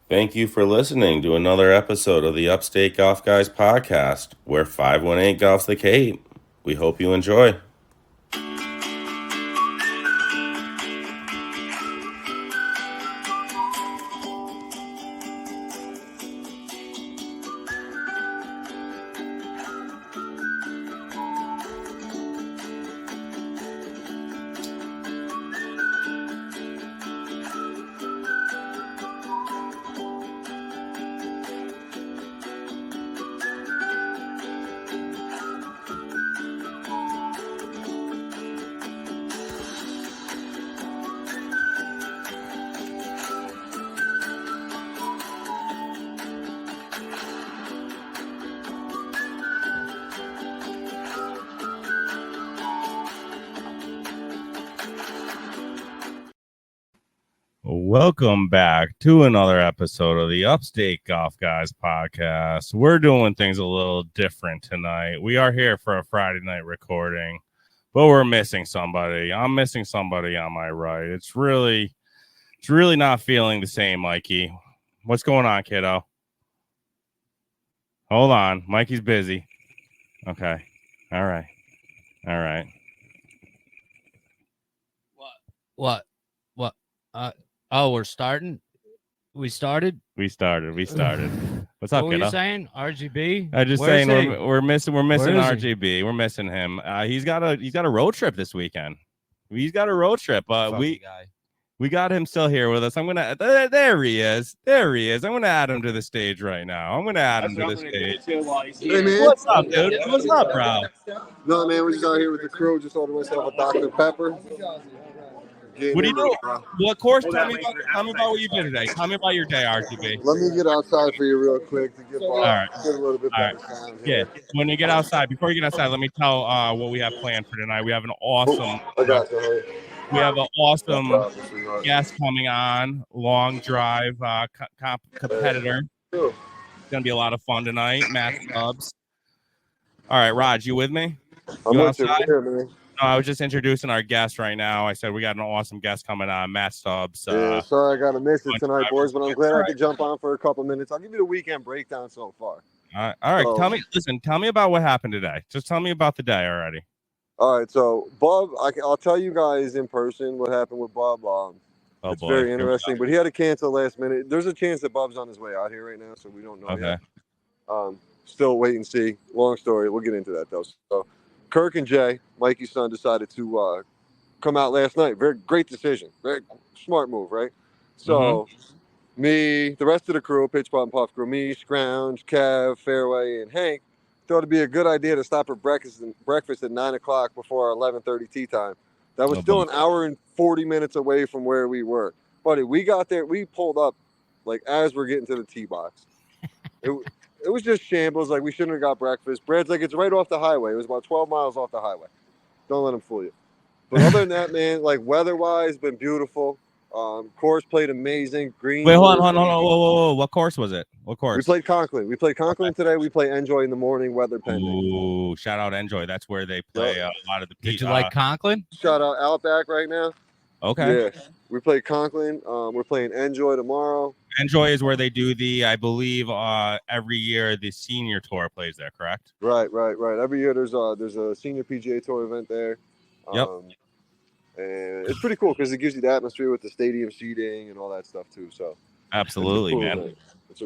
Thank you for listening to another episode of the Upstate Golf Guys Podcast, where 518 golfs the Cape. We hope you enjoy. Welcome back to another episode of the Upstate Golf Guys Podcast. We're doing things a little different tonight. We are here for a Friday night recording, but we're missing somebody. I'm missing somebody on my right. It's really not feeling the same, Mikey. What's going on, kiddo? Hold on. Mikey's busy. Okay. All right. What? Oh, we're starting? We started? We started. What's up, what kiddo? were you saying? RGB? I just Where saying is he? we're missing RGB. he? We're missing him. He's got a road trip this weekend. He's got a road trip. We got him still here with us. I'm gonna there he is. I'm gonna add him to the stage right now. Stage. Hey, man. What's up, dude? What's up, bro? No, man, we're just out here with the crew. Just ordered myself a Dr. Pepper. What do you do? What course? Tell me about what you did today. Tell me about your day, RGB. Let me get outside for you real quick to get, right. get a little bit better All sound Yeah. here. When you get outside, before you get outside, let me tell what we have planned for tonight. We have an awesome. I got you. Hey. We have an awesome No problem, sweetheart. guest coming on. Long drive competitor. Cool. It's gonna be a lot of fun tonight. Matt Stubbs. All right, Raj, you with me? I'm You with you outside? here, man. No, I was just introducing our guest right now. I said we got an awesome guest coming on, Matt Stubbs. Yeah, sorry I got to miss it fun tonight, driver. boys, but I'm glad All I right. could jump on for a couple minutes. I'll give you the weekend breakdown so far. All right. So- Tell me about what happened today. Just tell me about the day already. All right, so Bob, I'll tell you guys in person what happened with Bob. It's very interesting, but he had to cancel last minute. There's a chance that Bob's on his way out here right now, so we don't know Okay. yet. Still wait and see. Long story. We'll get into that though. So, Kirk and Jay, Mikey's son, decided to come out last night. Very great decision. Very smart move, right? So, me, the rest of the crew, Pitch Pop and Puff crew, me, Scrounge, Kev, Fairway, and Hank, thought it'd be a good idea to stop for breakfast at 9 o'clock before our 11:30 tea time. That was still an hour and 40 minutes away from where we were. Buddy, we got there. We pulled up like as we're getting to the tee box. It was just shambles. Like, we shouldn't have got breakfast. Brad's like, it's right off the highway. It was about 12 miles off the highway. Don't let him fool you. But other than that, man, like, weather-wise, been beautiful. Course played amazing. Green. Wait, hold on. Whoa. What course was it? What course? We played Conklin. Today. We play Enjoy in the morning, weather pending. Ooh, shout out Enjoy. That's where they play a lot of the. Did you like Conklin? Shout out Outback right now. Okay. Yeah. We play Conklin. We're playing Enjoy tomorrow. Enjoy is where they do I believe, every year the senior tour plays there, correct? Right. Every year there's a senior PGA Tour event there. Yep. And it's pretty cool because it gives you the atmosphere with the stadium seating and all that stuff too. So Absolutely, cool, man.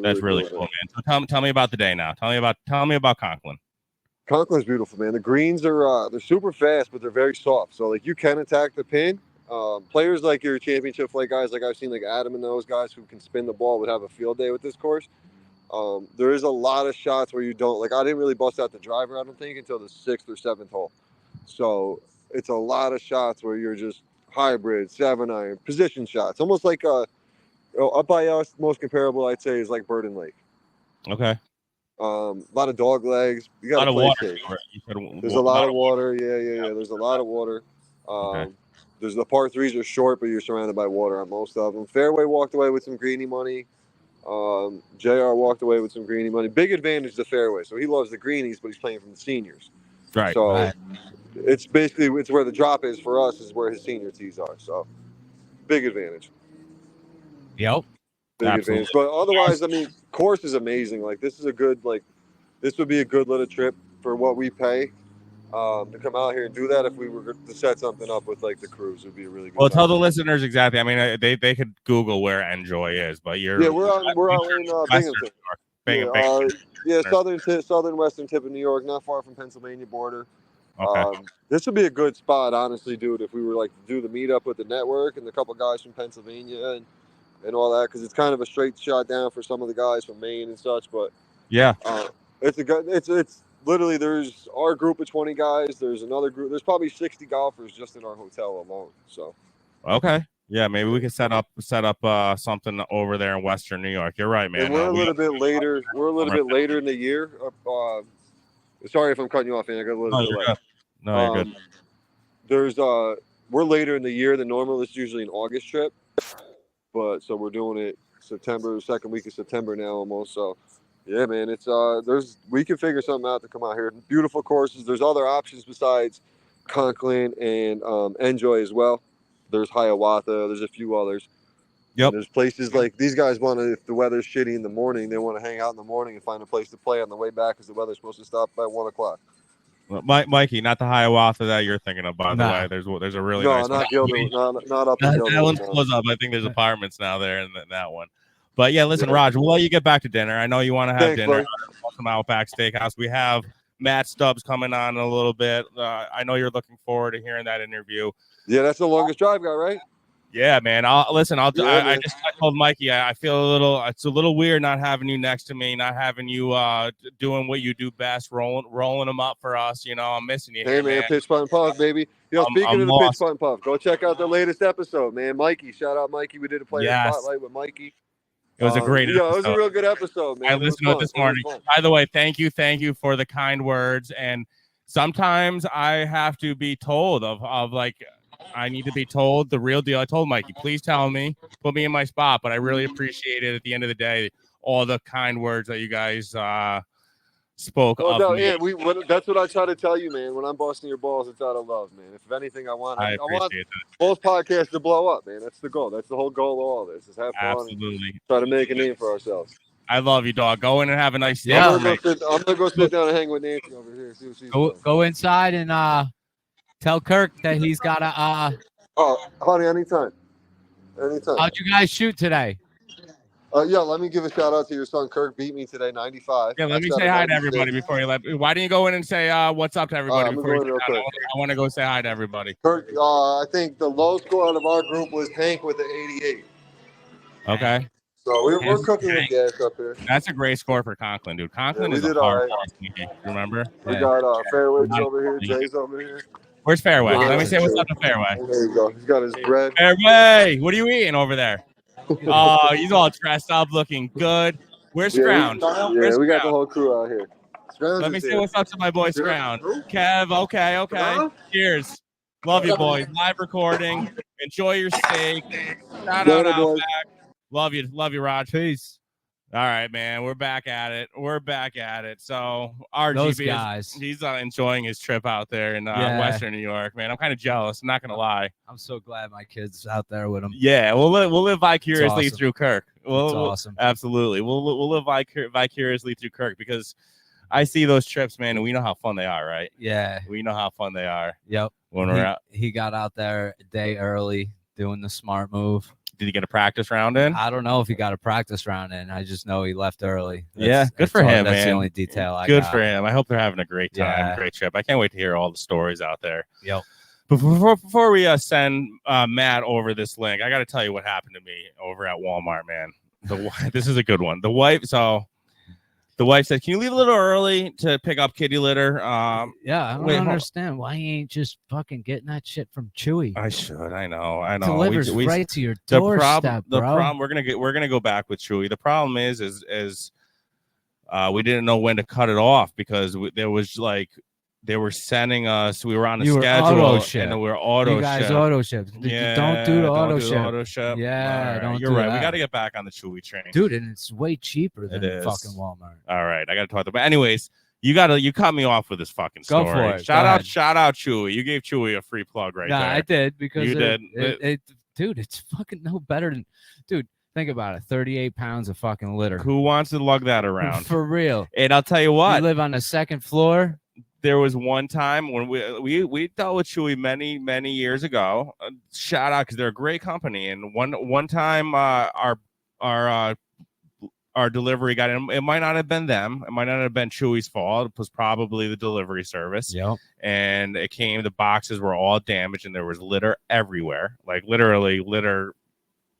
That's really cool, man. So tell me about the day now. Tell me about Conklin. Conklin's beautiful, man. The greens are they're super fast, but they're very soft. So like you can attack the pin. Players like your championship flight guys, like I've seen like Adam and those guys who can spin the ball would have a field day with this course. There is a lot of shots where you don't like. I didn't really bust out the driver, I don't think, until the 6th or 7th hole. So it's a lot of shots where you're just hybrid, 7-iron, position shots, almost like up by us. Most comparable, I'd say, is like Burden Lake. Okay. A lot of dog legs. You got to play safe. There's a lot of water. Yeah. There's a lot of water. Okay. There's the par 3s are short, but you're surrounded by water on most of them. Fairway walked away with some greenie money. JR walked away with some greenie money. Big advantage to Fairway. So he loves the greenies, but he's playing from the seniors. Right. So it's where the drop is for us is where his senior tees are. So big advantage. Yep. big advantage. But otherwise, I mean, course is amazing. Like this would be a good little trip for what we pay. To come out here and do that, if we were to set something up with like the cruise, would be a really good. Well, tell the listeners exactly. I mean, they could Google where Enjoy is, but we're out in Binghamton. Southern western tip of New York, not far from Pennsylvania border. Okay. This would be a good spot, honestly, dude. If we were like to do the meetup with the network and a couple guys from Pennsylvania and all that, because it's kind of a straight shot down for some of the guys from Maine and such. But yeah, it's literally, there's our group of 20 guys. There's another group. There's probably 60 golfers just in our hotel alone. So, okay, yeah, maybe we could set up something over there in Western New York. You're right, man. And we're a little bit later. We're a little bit later in the year. Sorry if I'm cutting you off, man. I got a little delay. No, you're good. We're later in the year than normal. It's usually an August trip, but so we're doing it second week of September now almost. So. Yeah, man, it's we can figure something out to come out here. Beautiful courses. There's other options besides Conklin and Enjoy as well. There's Hiawatha. There's a few others. Yep. And there's places like these guys want to, if the weather's shitty in the morning, they want to hang out in the morning and find a place to play on the way back because the weather's supposed to stop by 1 o'clock. Well, Mikey, not the Hiawatha that you're thinking of, by the way. There's a really nice not Gilder, not up in Gilder. That one's closed up. I think there's apartments now there in that one. But yeah, listen, Raj, we'll let you get back to dinner. I know you want to have dinner. Welcome Outback Steakhouse. We have Matt Stubbs coming on in a little bit. I know you're looking forward to hearing that interview. Yeah, that's the longest drive guy, right? Yeah, man. I told Mikey, I feel it's a little weird not having you next to me, not having you doing what you do best, rolling them up for us. You know, I'm missing you. Hey, man, Pitch Putt and Puff, baby. Speaking of the Pitch Putt and Puff, go check out the latest episode, man. Mikey, shout out Mikey. We did a player spotlight with Mikey. It was a great episode. Yeah, it was a real good episode, man. I listened to it this morning. By the way, thank you for the kind words. And sometimes I have to be told of like, I need to be told the real deal. I told Mikey, please tell me, put me in my spot. But I really appreciate it at the end of the day, all the kind words that you guys spoke of me. Yeah, that's what I try to tell you, man. When I'm busting your balls, it's out of love, man. If anything, I want both podcasts to blow up, man. That's the goal. That's the whole goal of all this, is have fun. Absolutely. And try to make a name for ourselves. I love you, dog. Go in and have a nice day. I'm gonna go sit down and hang with Nancy over here. See what she's doing. Go inside and tell Kirk that he's got to. Oh, honey, anytime. How'd you guys shoot today? Yeah, let me give a shout out to your son. Kirk beat me today, 95. Yeah, let me say hi to everybody before you left. Why didn't you go in and say what's up to everybody before you I want to go say hi to everybody. Kirk, I think the low score out of our group was Hank with the 88. Okay. So we're cooking with gas up here. That's a great score for Conklin, dude. Conklin is a hard course. Remember? We got Fairway's over here. Jay's over here. Where's Fairway? Let me say what's up to Fairway. There you go. He's got his bread. Fairway, what are you eating over there? Oh, he's all dressed up, looking good. Where's Scrounge? Yeah, we got the whole crew out here. Let me say what's up to my boy Scrounge. Kev, okay. Cheers. Love you, boys. Live recording. Enjoy your steak. Shout out Outback. Love you, Raj. Peace. All right, man. We're back at it. So RGB, he's enjoying his trip out there in Western New York, man. I'm kind of jealous. I'm not gonna lie. I'm so glad my kid's out there with him. Yeah, we'll live vicariously through Kirk. That's awesome. Absolutely. We'll live vicariously through Kirk because I see those trips, man, and we know how fun they are, right? Yeah. We know how fun they are. Yep. When we're out. He got out there a day early doing the smart move. Did he get a practice round in? I don't know if he got a practice round in. I just know he left early. Good for him, man. That's the only detail I got. Good for him. I hope they're having a great time. Yeah. Great trip. I can't wait to hear all the stories out there. Yep. But before we send Matt over this link, I got to tell you what happened to me over at Walmart, man. This is a good one. The wife said, "Can you leave a little early to pick up kitty litter?" I don't understand why you ain't just fucking getting that shit from Chewy. I should. I know. Delivers right to your doorstep, bro. The problem we're gonna go back with Chewy. The problem is we didn't know when to cut it off because there was like they were sending us. We were on a schedule and we were auto ship. You guys auto ship. Yeah, don't do the auto ship. Yeah, right. don't. You're right. We got to get back on the Chewy train, dude. And it's way cheaper than fucking Walmart. All right, I got to talk about. But anyways, you cut me off with this fucking story. Go for it. Shout out Chewy. You gave Chewy a free plug right there. I did because you did. Dude, it's fucking no better than, dude. Think about it. 38 pounds of fucking litter. Who wants to lug that around? For real. And I'll tell you what. You live on the second floor. There was one time when we dealt with Chewy many years ago. Shout out because they're a great company. And one time our delivery got in. It might not have been them. It might not have been Chewy's fault. It was probably the delivery service. Yep. And it came. The boxes were all damaged, and there was litter everywhere. Like literally litter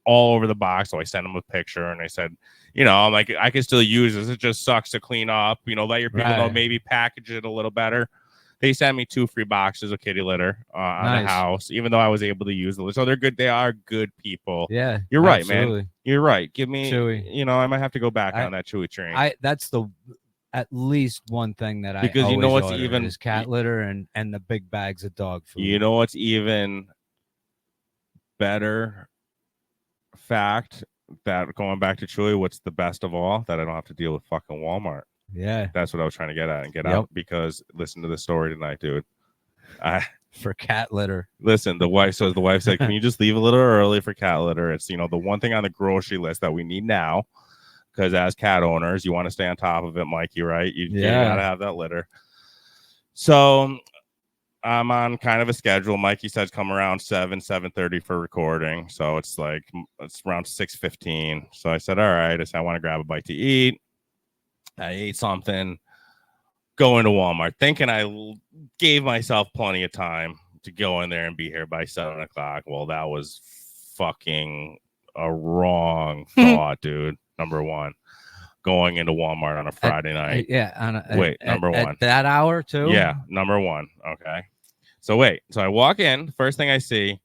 all over the box. So I sent them a picture, and I said, I'm like, I can still use this. It just sucks to clean up. Let your people know. Maybe package it a little better. They sent me 2 free boxes of kitty litter on the house, even though I was able to use them. So they're good. They are good people. Yeah, you're right, man. You're right. Give me Chewy. I might have to go back on that Chewy train. That's at least one thing that because I what's even is cat litter and the big bags of dog food. You know what's even better fact that going back to Chewy, what's the best of all? That I don't have to deal with fucking Walmart. Yeah, that's what I was trying to get at and get out. Because listen to the story tonight, dude. For cat litter. Listen, the wife said, "Can you just leave a little early for cat litter?" It's the one thing on the grocery list that we need now. Because as cat owners, you want to stay on top of it, Mikey. Right? You gotta have that litter. So I'm on kind of a schedule. Mikey says come around 7:30 for recording. So it's around 6:15. So I said, all right. I said I want to grab a bite to eat. I ate something, go into Walmart, thinking I gave myself plenty of time to go in there and be here by 7 o'clock. Well, that was fucking a wrong thought, dude. Number one, going into Walmart on a Friday night. Number one. At that hour, too? Yeah, number one. Okay. So I walk in. First thing I see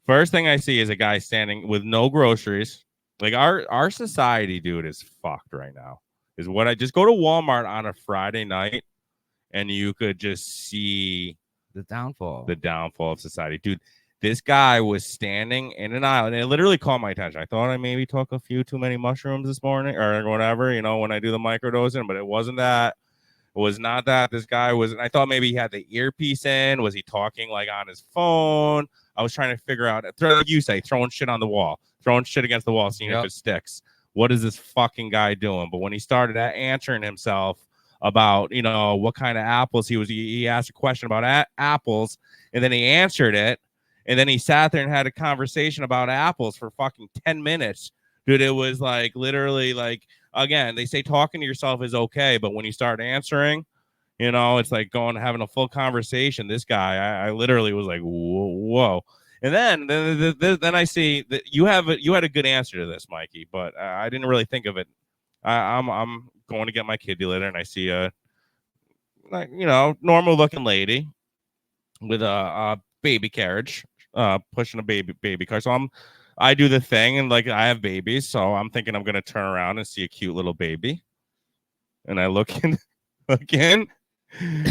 is a guy standing with no groceries. Like our society, dude, is fucked right now. Is what I just go to Walmart on a Friday night and you could just see the downfall of society. Dude, this guy was standing in an aisle and it literally caught my attention. I thought I maybe took a few too many mushrooms this morning or whatever, when I do the microdosing, but it wasn't that. It was not that. This guy I thought maybe he had the earpiece in. Was he talking like on his phone? I was trying to figure out, like you say, throwing shit on the wall, throwing shit against the wall, seeing if it sticks. What is this fucking guy doing? But when he started answering himself about, what kind of apples he asked a question about apples, and then he answered it, and then he sat there and had a conversation about apples for fucking 10 minutes. Dude, it was like literally like, again, they say talking to yourself is okay, but when you start answering, it's like having a full conversation. This guy, I literally was like, whoa. And then I see that you had a good answer to this, Mikey, but I didn't really think of it. I'm going to get my kitty litter, and I see a normal looking lady with a baby carriage, pushing a baby car. So I do the thing, and like I have babies, so I'm thinking I'm gonna turn around and see a cute little baby, and I look in,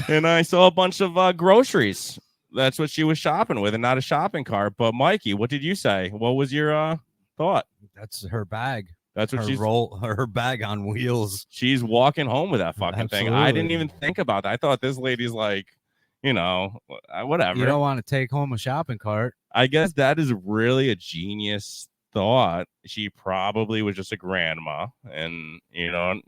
and I saw a bunch of groceries. That's what she was shopping with and not a shopping cart. But Mikey, what did you say? What was your thought? That's her bag. That's what her bag on wheels. She's walking home with that fucking thing. I didn't even think about that. I thought this lady's like, whatever. You don't want to take home a shopping cart. I guess that is really a genius thought. She probably was just a grandma, and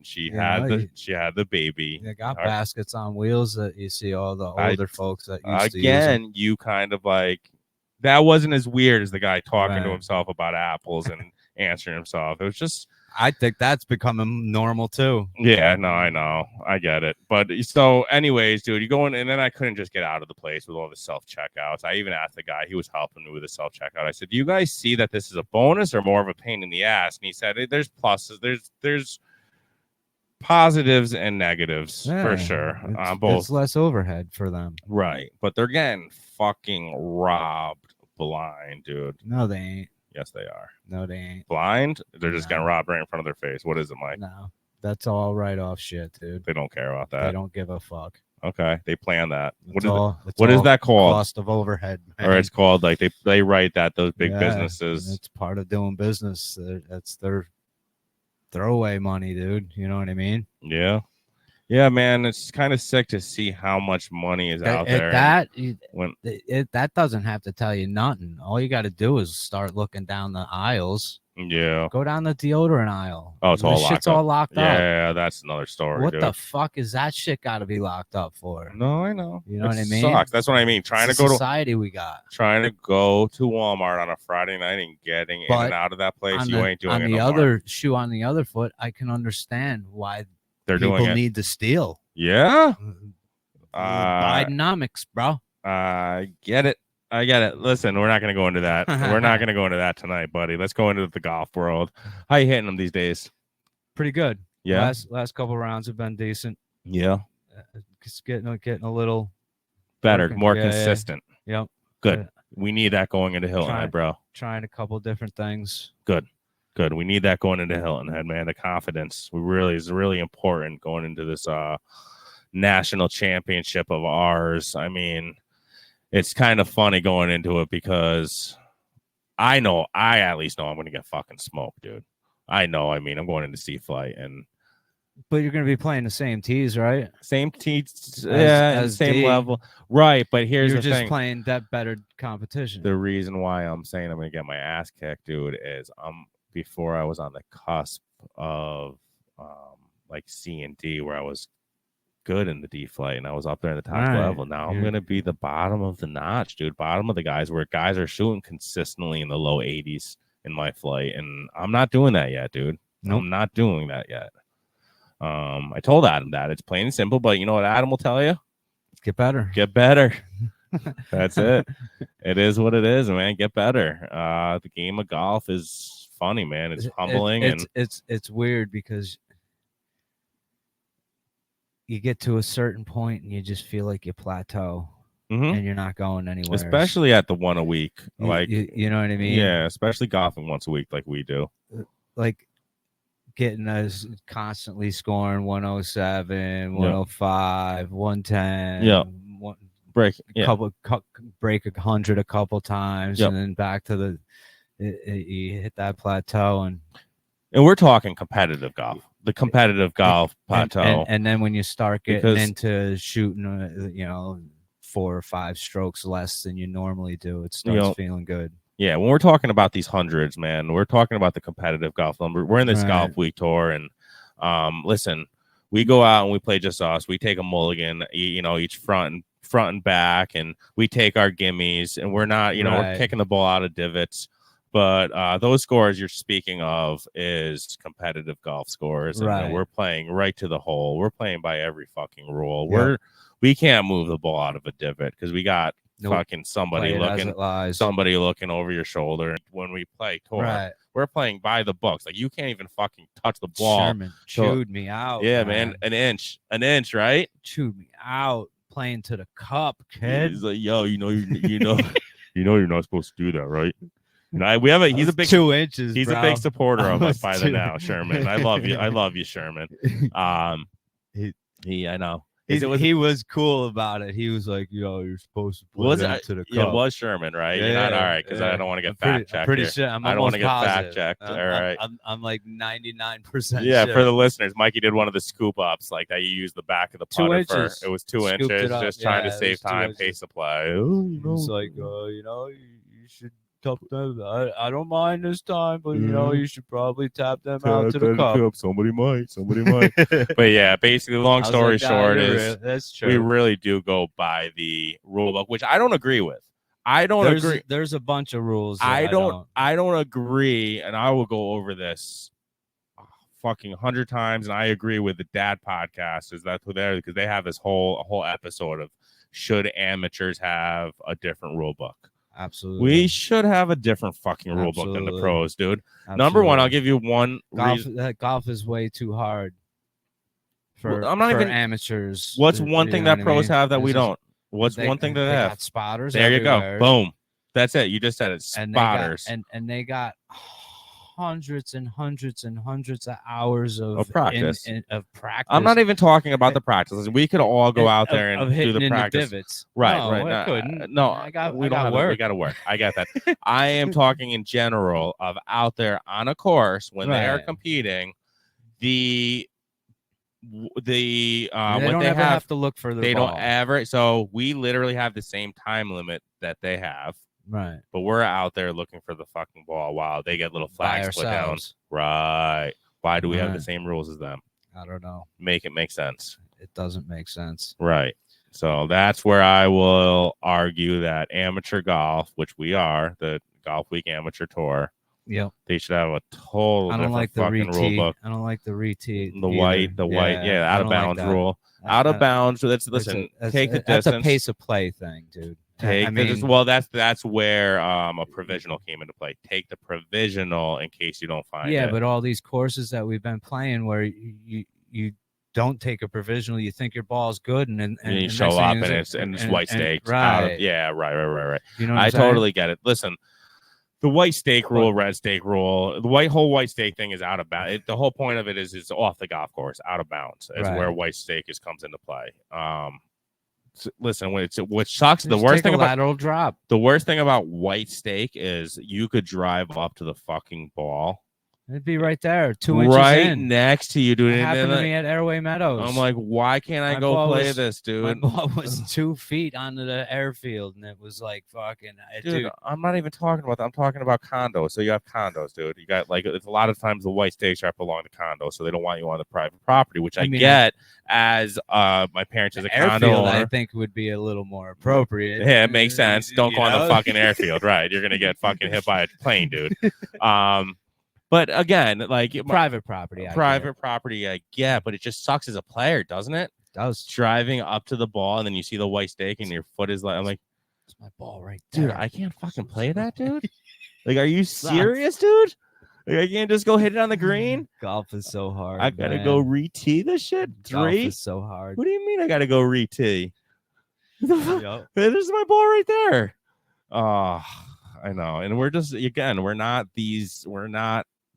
she had the baby. They got baskets on wheels that you see all the older folks that used to use them. You kind of like that wasn't as weird as the guy talking to himself about apples and answering himself. It was just. I think that's becoming normal too. Yeah, no, I know. I get it. But so anyways, dude, you go in, and then I couldn't just get out of the place with all the self-checkouts. I even asked the guy, he was helping me with the self-checkout. I said, do you guys see that this is a bonus or more of a pain in the ass? And he said, there's pluses. There's positives and negatives for sure. Both. It's less overhead for them. Right. But they're getting fucking robbed blind, dude. No, they ain't. Yes, they are. No, they ain't. Blind? They're just getting robbed right in front of their face. What is it, Mike? No, that's all write-off shit, dude. They don't care about that. They don't give a fuck. Okay, they plan that. What is that called? Cost of overhead. Man. Or it's called like they write that those big businesses. It's part of doing business. That's their throwaway money, dude. You know what I mean? Yeah. Yeah, man, it's kind of sick to see how much money is out there. That doesn't have to tell you nothing. All you got to do is start looking down the aisles Yeah. Go down the deodorant aisle. Oh, it's all This locked shit's up. all locked up. Yeah, that's another story. What dude. the fuck is that shit got to be locked up for? No, I know. You know it what I mean? Sucks. That's what I mean. It's the society we got. Trying to go to Walmart on a Friday night and getting in and out of that place. You ain't doing it on no the more. other shoe on the other foot. I can understand why They're people doing it. need to steal. Yeah. Bidenomics, bro. I get it. Listen, we're not going to go into that. We're not going to go into that tonight, buddy. Let's go into the golf world. How you hitting them these days? Pretty good. Yeah. Last couple rounds have been decent. Yeah. It's getting a little better, more consistent. Yeah. Yep. Good. We need that going into Hilton Head, bro. Trying a couple different things. Good. We need that going into Hilton Head, man. The confidence is really important going into this national championship of ours. I mean, it's kind of funny going into it because I at least know I'm going to get fucking smoked, dude. I know. I mean, I'm going into Sea Flight, but you're going to be playing the same tees, right? Same tees, as same level, right? But here's the thing: you're just playing that better competition. The reason why I'm saying I'm going to get my ass kicked, dude, is before I was on the cusp of like C and D, where I was good in the D flight and I was up there in the top level. Now I'm gonna be the bottom of the notch, dude. Bottom of the guys, where guys are shooting consistently in the low 80s in my flight, and I'm not doing that yet, dude. Nope. I'm not doing that yet. I told Adam that it's plain and simple, but you know what Adam will tell you? Get better. That's it. It is what it is, man. Get better. The game of golf is funny, man. It's humbling. It's weird because you get to a certain point and you just feel like you plateau and you're not going anywhere. Especially at the one a week. Like you know what I mean? Yeah, especially golfing once a week like we do. Like getting us constantly scoring 107, 105, 110. Yeah. Break 100 a couple times and then back to you hit that plateau and we're talking competitive golf. The competitive golf plateau. And then when you start getting into shooting, 4 or 5 strokes less than you normally do, it starts feeling good. Yeah, when we're talking about these hundreds, man, we're talking about the competitive golf number. We're in this golf week tour, and listen, we go out and we play just us. We take a mulligan, each front and back, and we take our gimmies, and we're not, we're kicking the ball out of divots. But those scores you're speaking of is competitive golf scores, and we're playing right to the hole. We're playing by every fucking rule. We can't move the ball out of a divot because we got fucking somebody looking over your shoulder. When we play tour, we're playing by the books. Like you can't even fucking touch the ball. Sherman chewed me out. Yeah, man, an inch, right? Chewed me out playing to the cup, kid. He's like, yo, you're not supposed to do that, right? He's a big 2 inches. He's a big supporter of us by the now, Sherman. I love you, Sherman. I know. He was cool about it. He was like, you're supposed to put it to the cup. It was Sherman, right? You're not all right because I don't want to get fact checked. Pretty sure. I don't want to get fact checked. All right. I'm like 99%. Yeah, sure. for the listeners, Mikey did one of the scoop ups, like that you use the back of the putter for. It was 2 inches, just trying to save time, pace supply. It's like, you should tap them. I don't mind this time, but you should probably tap them out to the cup. Somebody might. But yeah, basically, long story short is that's true. We really do go by the rule book, which I don't agree with. Agree. There's a bunch of rules. I don't agree, and I will go over this fucking 100 times, and I agree with the Dad podcast. Is that there because they have this whole episode of should amateurs have a different rule book? Absolutely. We should have a different fucking rule book than the pros, dude. Absolutely. Number one, I'll give you one reason. Golf is way too hard for amateurs. What's one thing that pros have that we don't? What's one thing that they have? Got spotters. There everywhere. You go. Boom. That's it. You just said it. Spotters. And they got hundreds and hundreds and hundreds of hours of practice. Of practice. I'm not even talking about the practices. We could all go out there and do the practice. Divots. Right. I couldn't. No, we got work. We got to work. I get that. I am talking in general of out there on a course when they are competing. They don't ever have to look for the ball. They don't ever. So we literally have the same time limit that they have. Right. But we're out there looking for the fucking ball while they get little flags put down. Right. Why do we have the same rules as them? I don't know. Make it make sense. It doesn't make sense. Right. So that's where I will argue that amateur golf, which we are, the Golf Week Amateur Tour, yep, they should have a total different fucking rule book. I don't like the re-tee. The white, out of bounds rule. Out of bounds. Listen, take the distance. That's a pace of play thing, dude. That's where a provisional came into play. Take the provisional in case you don't find it. Yeah, but all these courses that we've been playing where you don't take a provisional, you think your ball's good, and you show up and it's white stakes. Right. Right. You know what I I'm saying? totally get it. Listen, the white stake rule, red stake rule, the whole white stake thing is out of bounds. The whole point of it is it's off the golf course, out of bounds, is where white stake comes into play. Listen, what sucks, the worst thing about lateral drop. The worst thing about white stake is you could drive up to the fucking ball. It'd be right there, 2 inches right in. next to you, dude. It happened to me at Airway Meadows. I'm like, why can't I go play this, dude? My ball was 2 feet onto the airfield, and it was like fucking. Dude, I'm not even talking about that. I'm talking about condos. So you have condos, dude. You got it's a lot of times the white stakes are belong to condos, so they don't want you on the private property, which I get as my parents as a condo owner. I think would be a little more appropriate. Yeah, it makes sense. Don't go on the fucking airfield, right? You're gonna get fucking hit by a plane, dude. But again, like private property, I get, but it just sucks as a player, doesn't it? It does. Driving up to the ball and then you see the white stake and your foot is like, I'm like, it's my ball right there. Dude, I can't fucking play that, dude. Like, are you serious, dude? Like, I can't just go hit it on the green. Golf is so hard. I gotta go re-tee this shit. Golf is so hard. What do you mean I gotta go re-tee? Yep. This is my ball right there. Oh, I know. And we're just we're not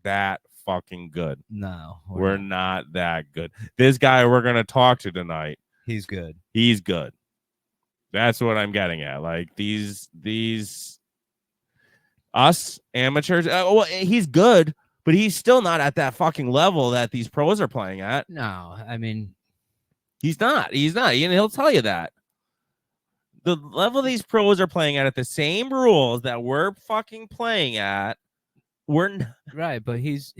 that fucking good. No, we're not that good. This guy we're gonna talk to tonight, he's good. He's good. That's what I'm getting at. Like these us amateurs. Well, he's good, but he's still not at that fucking level that these pros are playing at. No, I mean, he's not. And he'll tell you that. The level these pros are playing at the same rules that we're fucking playing at. Right, but he's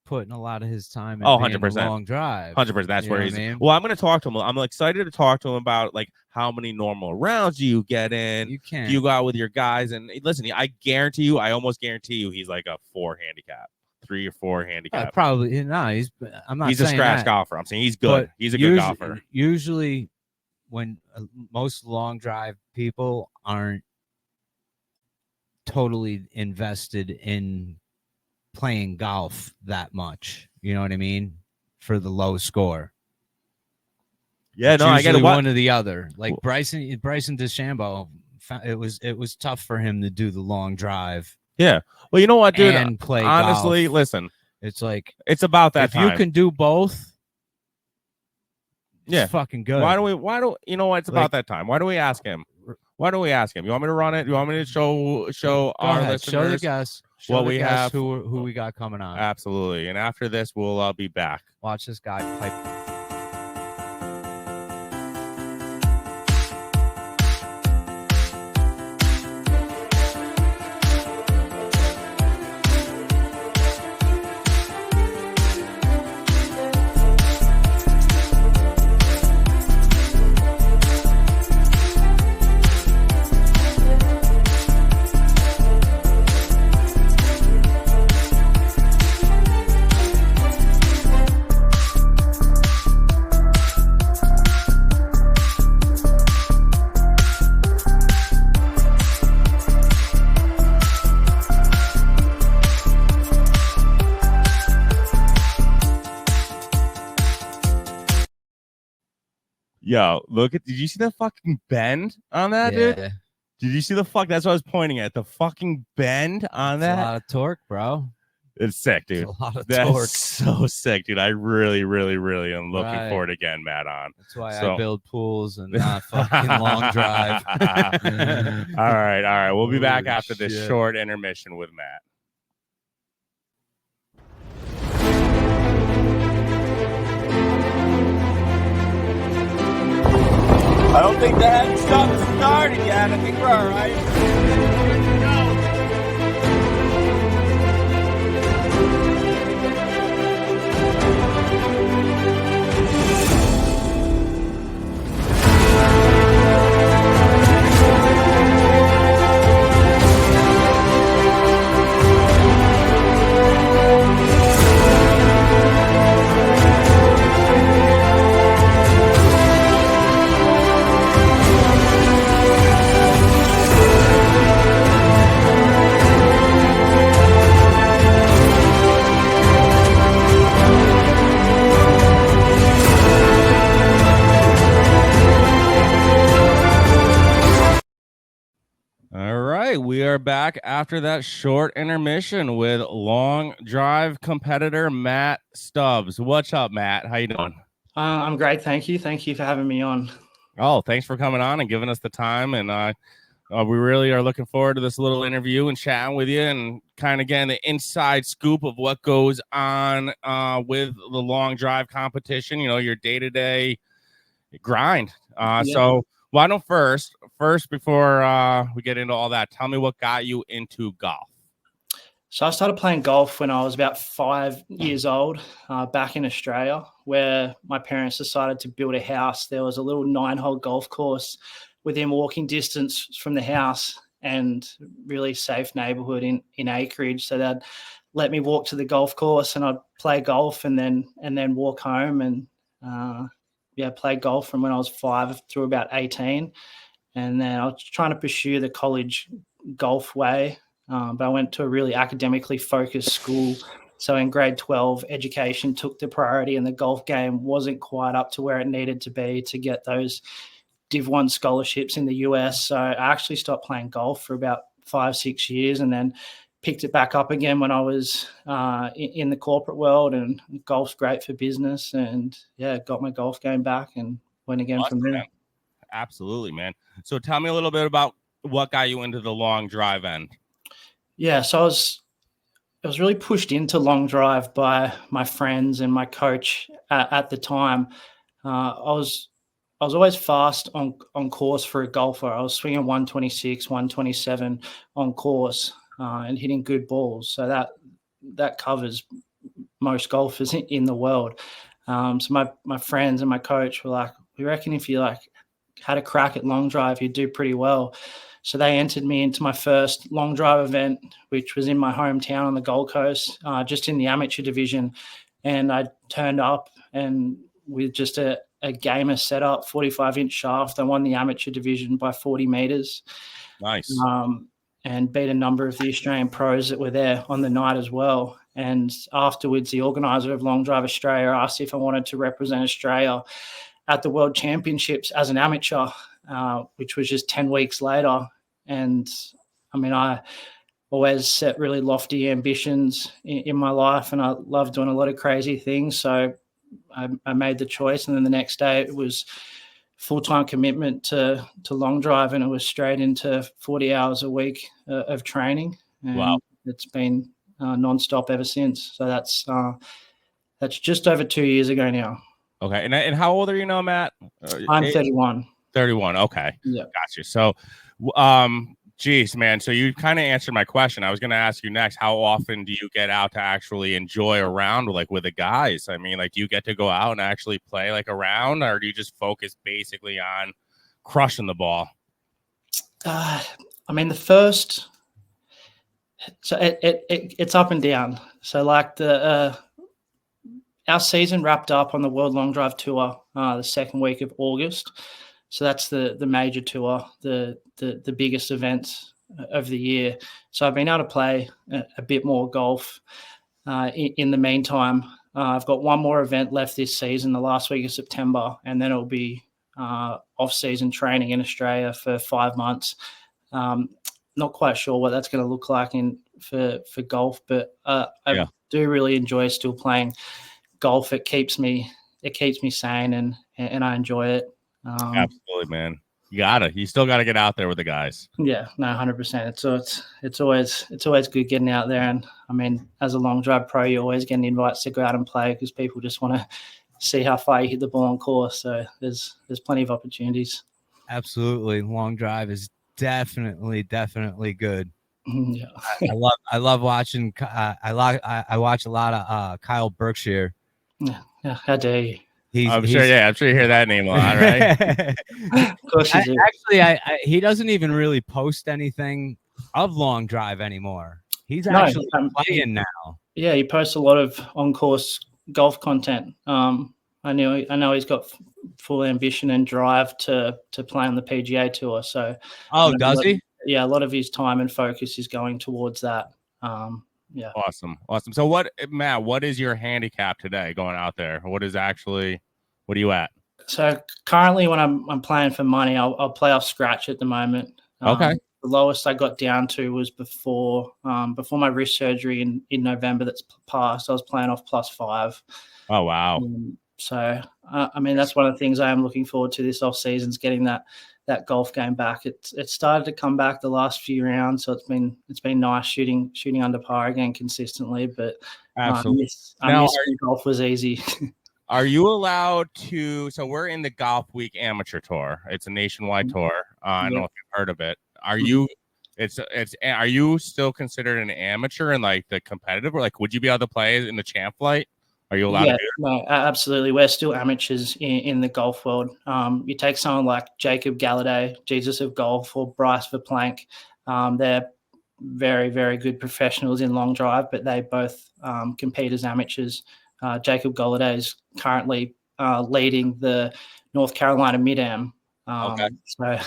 putting a lot of his time in 100% long drive. 100%. That's where he's. Well, I'm going to talk to him. I'm excited to talk to him about like how many normal rounds do you get in? You can't. Do you go out with your guys? And listen, I almost guarantee you, he's like a 4 handicap, 3 or 4 handicap. Probably no. He's a scratch golfer. I'm saying he's good. But he's a good golfer. Usually, when most long drive people aren't totally invested in playing golf that much, you know what I mean, for the low score. Yeah, no, I get it. One or the other. Like Bryson DeChambeau, it was tough for him to do the long drive. Yeah, well, you know what, dude? And play honestly, golf. Listen, it's like it's about that. If time. you can do both, yeah, it's fucking good. Why do you know what? It's about that time. Why do we ask him? You want me to run it? You want me to show our listeners? Show the guests. What we have, who we got coming on. Absolutely. And after this, we'll be back. Watch this guy pipe. Yo, did you see the fucking bend on that, dude? Did you see the that's what I was pointing at. The fucking bend on that. A lot of torque, bro. It's sick, dude. It's a lot of That's torque. So sick, dude. I really, really, really am looking forward to getting Matt on. That's why I build pools and not fucking long drive. All right. We'll be back after this short intermission with Matt. I don't think the head stuff is started yet. I think we're all right. are back after that short intermission with long drive competitor Matt Stubbs. What's up, Matt? How you doing? I'm great, thank you. Thank you for having me on. Oh, thanks for coming on and giving us the time. And we really are looking forward to this little interview and chatting with you and kind of getting the inside scoop of what goes on with the long drive competition, your day-to-day grind. So why don't first before we get into all that, tell me what got you into golf. So I started playing golf when I was about 5 years old back in Australia, where my parents decided to build a house. There was a little 9-hole golf course within walking distance from the house and really safe neighborhood in acreage. So they'd let me walk to the golf course and I'd play golf and then walk home and play golf from when I was 5 through about 18. And then I was trying to pursue the college golf way. But I went to a really academically focused school. So in grade 12, education took the priority and the golf game wasn't quite up to where it needed to be to get those Div 1 scholarships in the US. So I actually stopped playing golf for about 5-6 years and then picked it back up again when I was in the corporate world, and golf's great for business. And got my golf game back and went again from there. Absolutely, man. So tell me a little bit about what got you into the long drive end. Yeah, so I was really pushed into long drive by my friends and my coach at the time. I was always fast on course for a golfer. I was swinging 126, 127 on course and hitting good balls. So that covers most golfers in the world. So my friends and my coach were like, we reckon if you had a crack at long drive, you'd do pretty well. So they entered me into my first long drive event, which was in my hometown on the Gold Coast, just in the amateur division. And I turned up and with just a gamer setup, 45-inch shaft, I won the amateur division by 40 meters. Nice. And beat a number of the Australian pros that were there on the night as well. And afterwards, the organizer of Long Drive Australia asked if I wanted to represent Australia at the World Championships as an amateur, which was just 10 weeks later. And I mean, I always set really lofty ambitions in my life, and I love doing a lot of crazy things. So I made the choice, and then the next day it was full-time commitment to long drive, and it was straight into 40 hours a week of training. And wow. It's been nonstop ever since. So that's just over 2 years ago now. Okay. And how old are you now, Matt? I'm 31. 31. Okay. Yeah. Gotcha. So, geez, man. So you kind of answered my question. I was going to ask you next, how often do you get out to actually enjoy a round with the guys? I mean, do you get to go out and actually play a round, or do you just focus basically on crushing the ball? I mean, so it's up and down. So our season wrapped up on the World Long Drive Tour the second week of August. So that's the major tour, the biggest events of the year. So I've been able to play a bit more golf in the meantime. I've got one more event left this season, the last week of September, and then it'll be off-season training in Australia for 5 months. Not quite sure what that's going to look like for golf, but I do really enjoy still playing golf. It keeps me sane, and I enjoy it. Absolutely, man. You still gotta get out there with the guys. Yeah, no, 100%. So it's always good getting out there. And I mean, as a long drive pro, you're always getting invites to go out and play because people just want to see how far you hit the ball on course. So there's plenty of opportunities. Absolutely, long drive is definitely good. Yeah, I love watching. I watch a lot of Kyle Berkshire. Yeah, how dare you? I'm sure you hear that name a lot, right? Of course you do. Actually, he doesn't even really post anything of long drive anymore. He's actually playing now. Yeah, he posts a lot of on-course golf content. I know he's got full ambition and drive to play on the PGA Tour. So, does he? Yeah, a lot of his time and focus is going towards that. Yeah. Awesome. So Matt, what is your handicap today going out there? What are you at? So currently when I'm playing for money, I'll play off scratch at the moment. Okay. The lowest I got down to was before my wrist surgery in November that's passed. I was playing off +5. Oh, wow. So, I mean, that's one of the things I am looking forward to this off season is getting that golf game back. It started to come back the last few rounds, so it's been nice shooting under par again consistently. But Absolutely. I miss when golf was easy. Are you allowed to? So we're in the Golf Week Amateur Tour. It's a nationwide tour. I don't know if you've heard of it. Are you? Are you still considered an amateur in like the competitive, or like would you be able to play in the champ flight? Are you allowed to do it? No, absolutely. We're still amateurs in the golf world. You take someone like Jacob Galladay, Jesus of Golf, or Bryce Verplank. They're very, very good professionals in long drive, but they both compete as amateurs. Jacob Galladay is currently leading the North Carolina Mid-Am. Okay. So,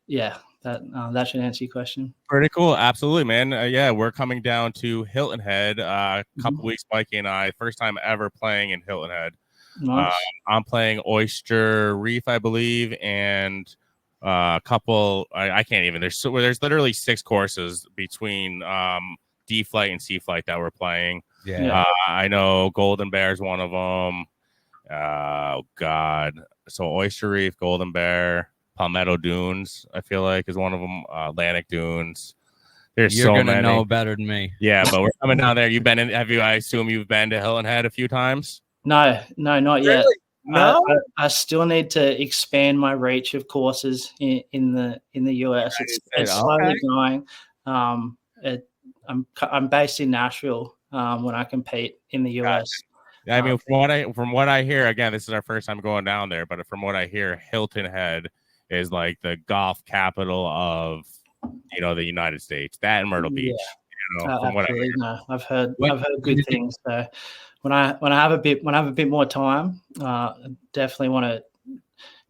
yeah, that should answer your question. Pretty cool. Absolutely, man. Yeah, we're coming down to Hilton Head a couple weeks, Mikey and I. First time ever playing in Hilton Head. Nice. I'm playing Oyster Reef, I believe, and a couple. I can't even. There's literally 6 courses between D flight and C flight that we're playing. Yeah. I know Golden Bear is one of them. Oh God. So Oyster Reef, Golden Bear, Palmetto Dunes, I feel like is one of them. Atlantic Dunes. There's You're so gonna many. know better than me. Yeah, but we're coming down there. You've been in? Have you? I assume you've been to Hilton Head a few times. No, not yet. Really? No. I still need to expand my reach of courses in the US. It's slowly going. I'm based in Nashville when I compete in the US. I mean, from what I hear, again, this is our first time going down there, but from what I hear, Hilton Head is like the golf capital of the United States. That and Myrtle Beach. From what I hear. No, I've heard good things. So when I have a bit more time, definitely want to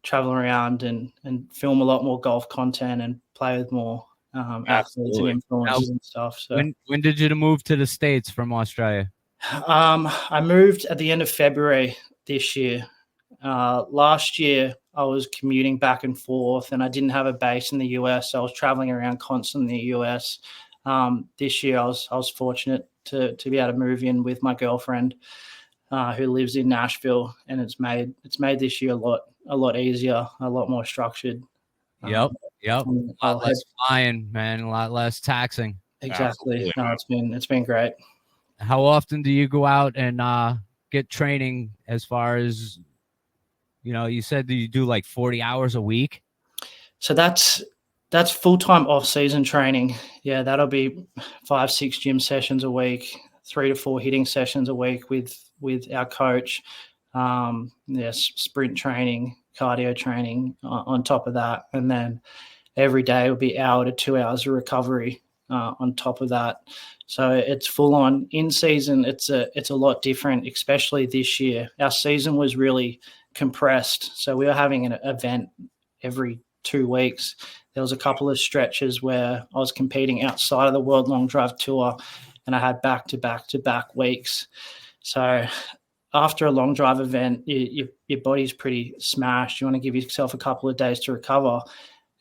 travel around and film a lot more golf content and play with more athletes and influencers and stuff. So when did you move to the States from Australia? I moved at the end of February this year. Last year I was commuting back and forth and I didn't have a base in the US. So I was traveling around constantly in the US. This year I was fortunate to be able to move in with my girlfriend who lives in Nashville, and it's made this year a lot easier, a lot more structured. Yep. A lot less flying, man, a lot less taxing. Exactly. No, it's been great. How often do you go out and get training as far as, you said that you do like 40 hours a week? So that's full-time off-season training. Yeah, that'll be 5-6 gym sessions a week, 3 to 4 hitting sessions a week with our coach. Sprint training, cardio training on top of that. And then every day will be hour to 2 hours of recovery on top of that. So it's full on. In season, it's a lot different, especially this year. Our season was really compressed. So we were having an event every 2 weeks. There was a couple of stretches where I was competing outside of the World Long Drive Tour, and I had back-to-back weeks. So after a long drive event, your body's pretty smashed. You want to give yourself a couple of days to recover,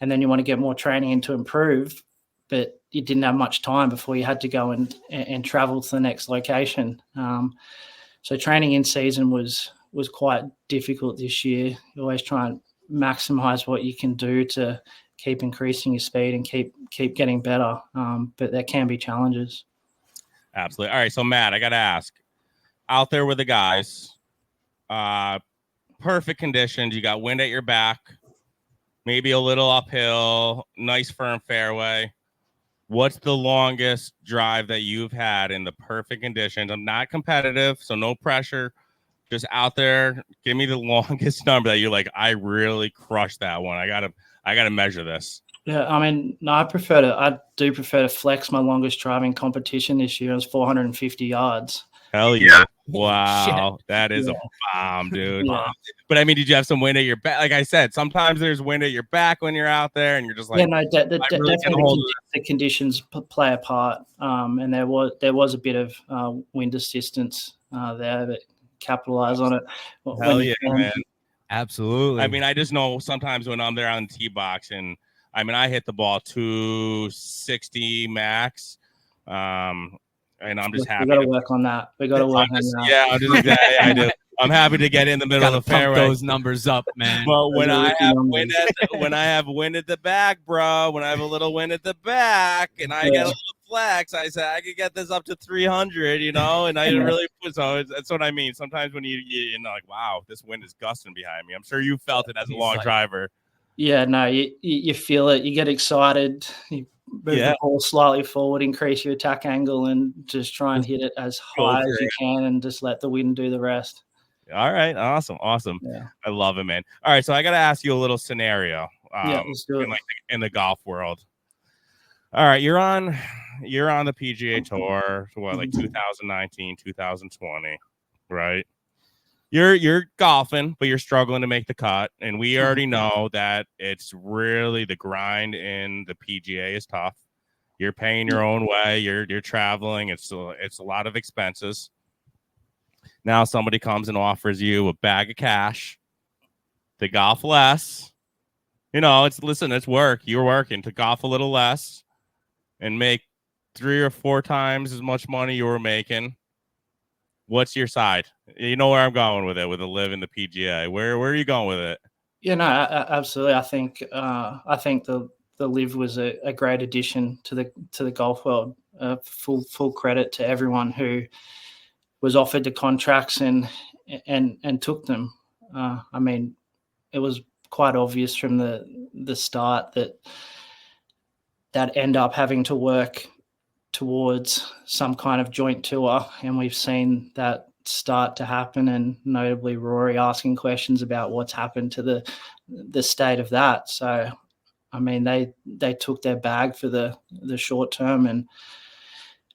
and then you want to get more training in to improve, but you didn't have much time before you had to go and travel to the next location. So training in season was quite difficult this year. You always try and maximize what you can do to keep increasing your speed and keep getting better. But there can be challenges. Absolutely. All right. So Matt, I got to ask, out there with the guys, perfect conditions. You got wind at your back, maybe a little uphill, nice firm fairway. What's the longest drive that you've had in the perfect conditions? I'm not competitive, so no pressure. Just out there, give me the longest number that you're like, I really crushed that one. I gotta measure this. Yeah, I mean, no, I do prefer to flex my longest driving competition this year. It was 450 yards. Hell yeah. Wow. That is a bomb, dude. Yeah. But I mean, did you have some wind at your back? Like I said, sometimes there's wind at your back when you're out there and you're just like, definitely the conditions play a part. And there was a bit of wind assistance there, but capitalize on it. Hell yeah, man. Absolutely. I mean, I just know sometimes when I'm there on the tee box and I mean, I hit the ball 260 max. And I'm just happy. We got to work on that. We got to work on that. Yeah, I do. I'm happy to get in the middle of the fairway. Those numbers up, man. But when I have wind at the back, bro, when I have a little wind at the back and I get a little flex, I said I could get this up to 300, and I really put. So that's what I mean. Sometimes when you like, wow, this wind is gusting behind me. I'm sure you felt it as a long driver. Yeah, no, you feel it. You get excited. You move the ball slightly forward, increase your attack angle, and just try and hit it as high as you can, and just let the wind do the rest. All right, awesome. Yeah. I love it, man. All right, so I got to ask you a little scenario. Let's do it. In the golf world. All right, you're on the PGA Tour, like 2019, 2020, right? You're golfing, but you're struggling to make the cut, and we already know that it's really the grind in the PGA is tough. You're paying your own way. You're traveling. It's a lot of expenses. Now somebody comes and offers you a bag of cash to golf less. It's work. You're working to golf a little less and make 3 or 4 times as much money you were making. What's your side? You know where I'm going with it, with a live in the PGA. Where are you going with it? Yeah, no, absolutely. I think the live was a great addition to the golf world. Full credit to everyone who was offered the contracts and took them. I mean, it was quite obvious from the start that end up having to work towards some kind of joint tour, and we've seen that start to happen, and notably Rory asking questions about what's happened to the state of that. So, I mean, they took their bag for the short term and